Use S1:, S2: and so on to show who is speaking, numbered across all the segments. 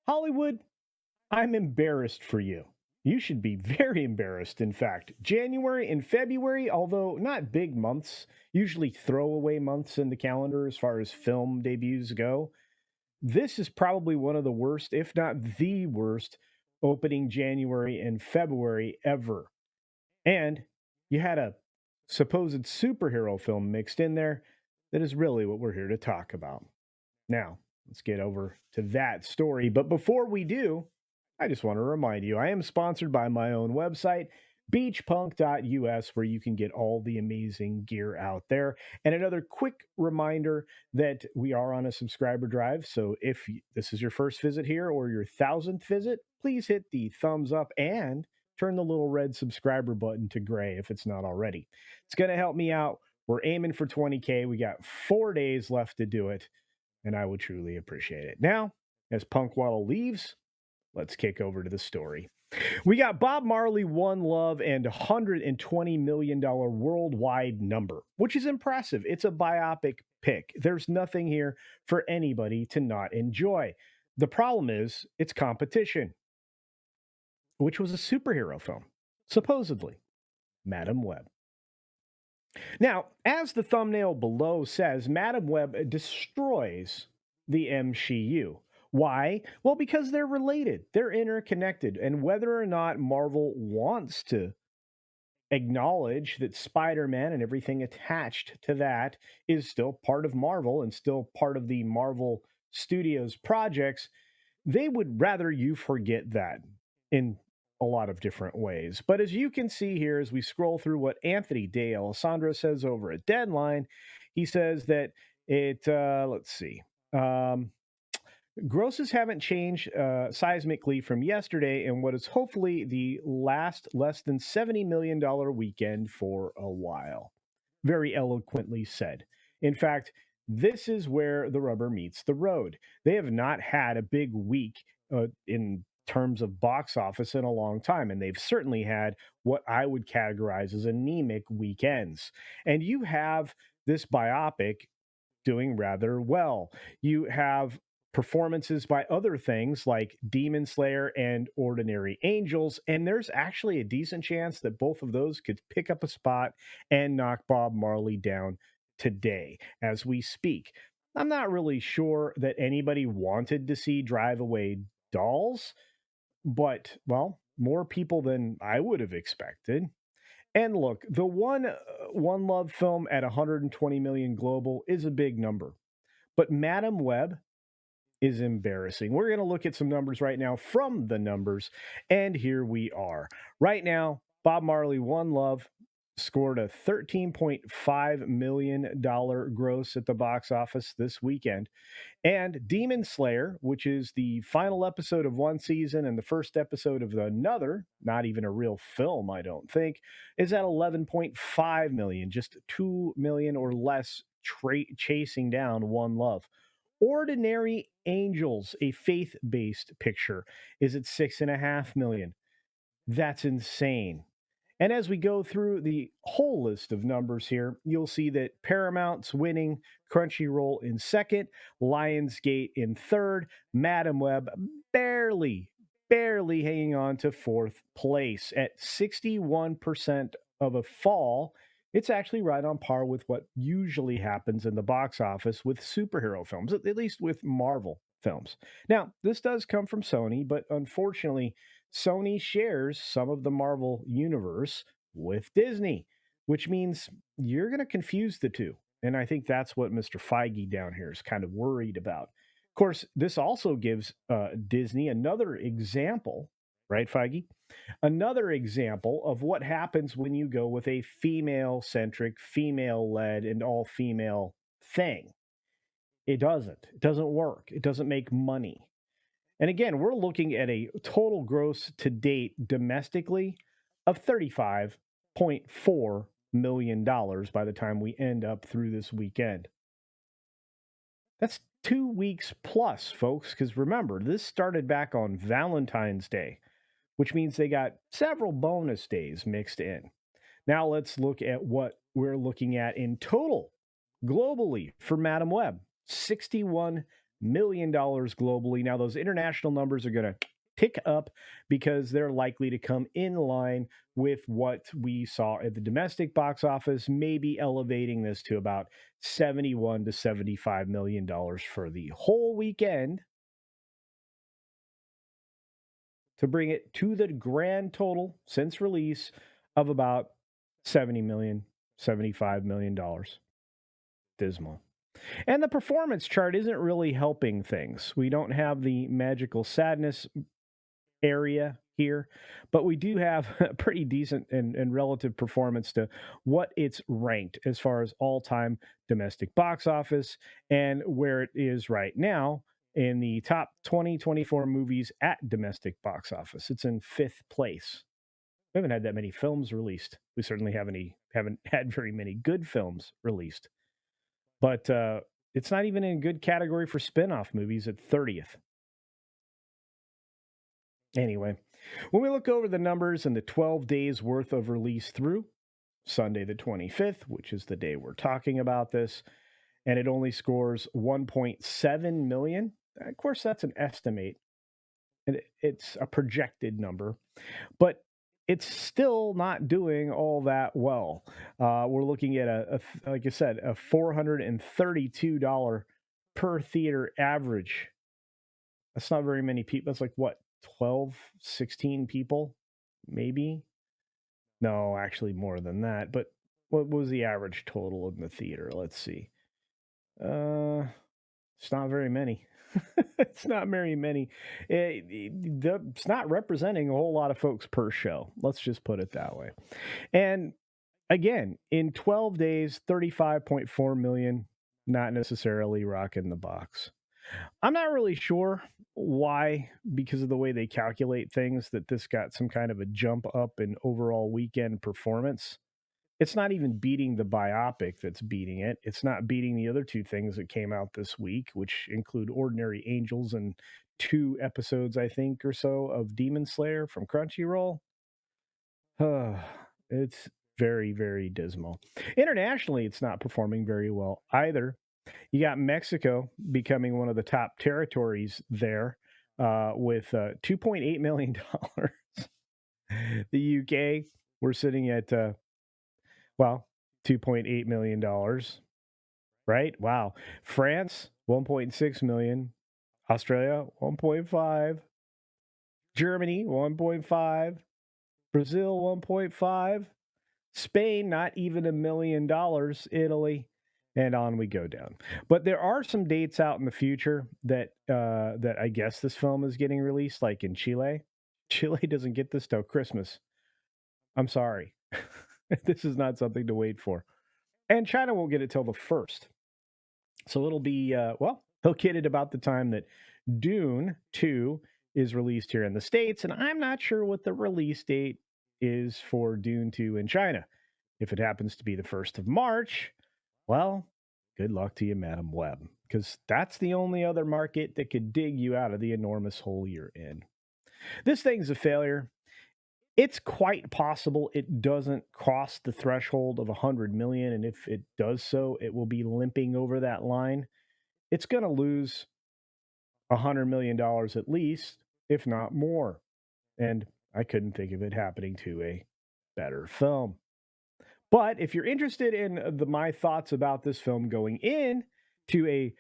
S1: Hollywood, I'm embarrassed for you. You should be very embarrassed, in fact. January and February, although not big months, usually throwaway months in the calendar as far as film debuts go, this is probably one of the worst, if not the worst, opening January and February ever. And you had a supposed superhero film mixed in there that is really what we're here to talk about. Now, let's get over to that story. But before we do, I just want to remind you I am sponsored by my own website, beachpunk.us, where you can get all the amazing gear out there. And another quick reminder that we are on a subscriber drive. So if this is your first visit here or your thousandth visit, please hit the thumbs up and turn the little red subscriber button to gray if it's not already. It's going to help me out. We're aiming for 20K. We got 4 days left to do it, and I would truly appreciate it. Now, as Punk Waddle leaves, let's kick over to the story. We got Bob Marley, One Love, and $120 million worldwide number, which is impressive. It's a biopic pick. There's nothing here for anybody to not enjoy. The problem is it's competition, which was a superhero film, supposedly, Madam Web. Now, as the thumbnail below says, Madam Web destroys the MCU. Why? Well, because they're related, they're interconnected, and whether or not Marvel wants to acknowledge that Spider-Man and everything attached to that is still part of Marvel and still part of the Marvel Studios projects, they would rather you forget that in a lot of different ways. But as you can see here, as we scroll through what Anthony De Alessandro says over at Deadline, he says that let's see, grosses haven't changed seismically from yesterday and what is hopefully the last less than $70 million weekend for a while. Very eloquently said. In fact, this is where the rubber meets the road. They have not had a big week in terms of box office in a long time, and they've certainly had what I would categorize as anemic weekends. And you have this biopic doing rather well. You have performances by other things like Demon Slayer and Ordinary Angels, and there's actually a decent chance that both of those could pick up a spot and knock Bob Marley down today as we speak. I'm not really sure that anybody wanted to see Drive Away Dolls, but well, more people than I would have expected. And look, the One Love film at 120 million global is a big number, but Madam Web is embarrassing. We're going to look at some numbers right now from the numbers, and here we are. Right now, Bob Marley, One Love scored a $13.5 million gross at the box office this weekend. And Demon Slayer, which is the final episode of one season and the first episode of another, not even a real film, I don't think, is at 11.5 million, just 2 million or less chasing down One Love. Ordinary Angels, a faith-based picture, is at 6.5 million. That's insane. And as we go through the whole list of numbers here, you'll see that Paramount's winning, Crunchyroll in second, Lionsgate in third, Madam Web barely hanging on to fourth place at 61% of a fall. It's actually right on par with what usually happens in the box office with superhero films, at least with Marvel films. Now, this does come from Sony, but unfortunately, Sony shares some of the Marvel universe with Disney, which means you're going to confuse the two. And I think that's what Mr. Feige down here is kind of worried about. Of course, this also gives Disney another example, right, Feige? Another example of what happens when you go with a female centric, female led, and all female thing. It doesn't. It doesn't work. It doesn't make money. And again, we're looking at a total gross to date domestically of $35.4 million by the time we end up through this weekend. That's 2 weeks plus, folks, because remember, this started back on Valentine's Day, which means they got several bonus days mixed in. Now let's look at what we're looking at in total globally for Madam Web. $61 million globally. Now, those international numbers are going to tick up because they're likely to come in line with what we saw at the domestic box office, maybe elevating this to about 71 to 75 million dollars for the whole weekend to bring it to the grand total since release of about 70 million, 75 million dollars. Dismal. And the performance chart isn't really helping things. We don't have the magical sadness area here, but we do have a pretty decent and relative performance to what it's ranked as far as all time domestic box office and where it is right now in the top 2024 movies at domestic box office. It's in fifth place. We haven't had that many films released. We certainly haven't had very many good films released. But it's not even in a good category for spin-off movies at 30th. Anyway, when we look over the numbers and the 12 days worth of release through Sunday the 25th, which is the day we're talking about this, and it only scores 1.7 million. Of course, that's an estimate. It's a projected number, but it's still not doing all that well. We're looking at like I said, a $432 per theater average. That's not very many people. That's like what, 12, 16 people, maybe? No, actually more than that. But what was the average total in the theater? Let's see. It's not very many. It's not very many. It's not representing a whole lot of folks per show. Let's just put it that way. And again, in 12 days, 35.4 million, not necessarily rocking the box. I'm not really sure why, because of the way they calculate things, that this got some kind of a jump up in overall weekend performance. It's not even beating the biopic that's beating it. It's not beating the other two things that came out this week, which include Ordinary Angels and 2 episodes, I think, or so of Demon Slayer from Crunchyroll. It's very, very dismal. Internationally, it's not performing very well either. You got Mexico becoming one of the top territories there with $2.8 million. The UK, we're sitting at $2.8 million, right? Wow. France, 1.6 million. Australia, 1.5. Germany, 1.5. Brazil, 1.5. Spain, not even $1 million. Italy, and on we go down. But there are some dates out in the future that I guess this film is getting released, like in Chile. Chile doesn't get this till Christmas. I'm sorry. This is not something to wait for. And China won't get it till the 1st. So it'll be, they'll get it about the time that Dune 2 is released here in the States. And I'm not sure what the release date is for Dune 2 in China. If it happens to be the 1st of March, well, good luck to you, Madam Web, because that's the only other market that could dig you out of the enormous hole you're in. This thing's a failure. It's quite possible it doesn't cross the threshold of 100 million, and if it does so, it will be limping over that line. It's going to lose $100 million at least, if not more. And I couldn't think of it happening to a better film. But if you're interested in my thoughts about this film going in to a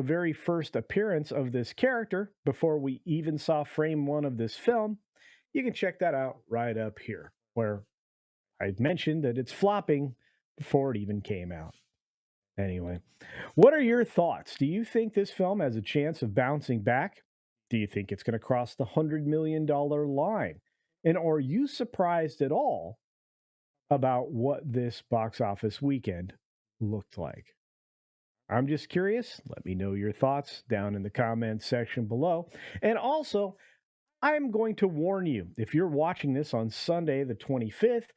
S1: very first appearance of this character before we even saw frame one of this film, you can check that out right up here, where I mentioned that it's flopping before it even came out. Anyway, what are your thoughts? Do you think this film has a chance of bouncing back? Do you think it's going to cross the $100 million line? And are you surprised at all about what this box office weekend looked like? I'm just curious. Let me know your thoughts down in the comments section below. And also, I'm going to warn you, if you're watching this on Sunday, the 25th,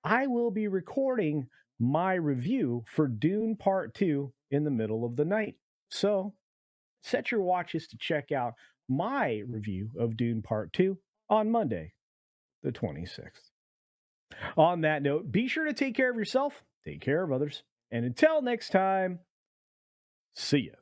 S1: I will be recording my review for Dune Part 2 in the middle of the night. So set your watches to check out my review of Dune Part 2 on Monday, the 26th. On that note, be sure to take care of yourself, take care of others, and until next time, see ya.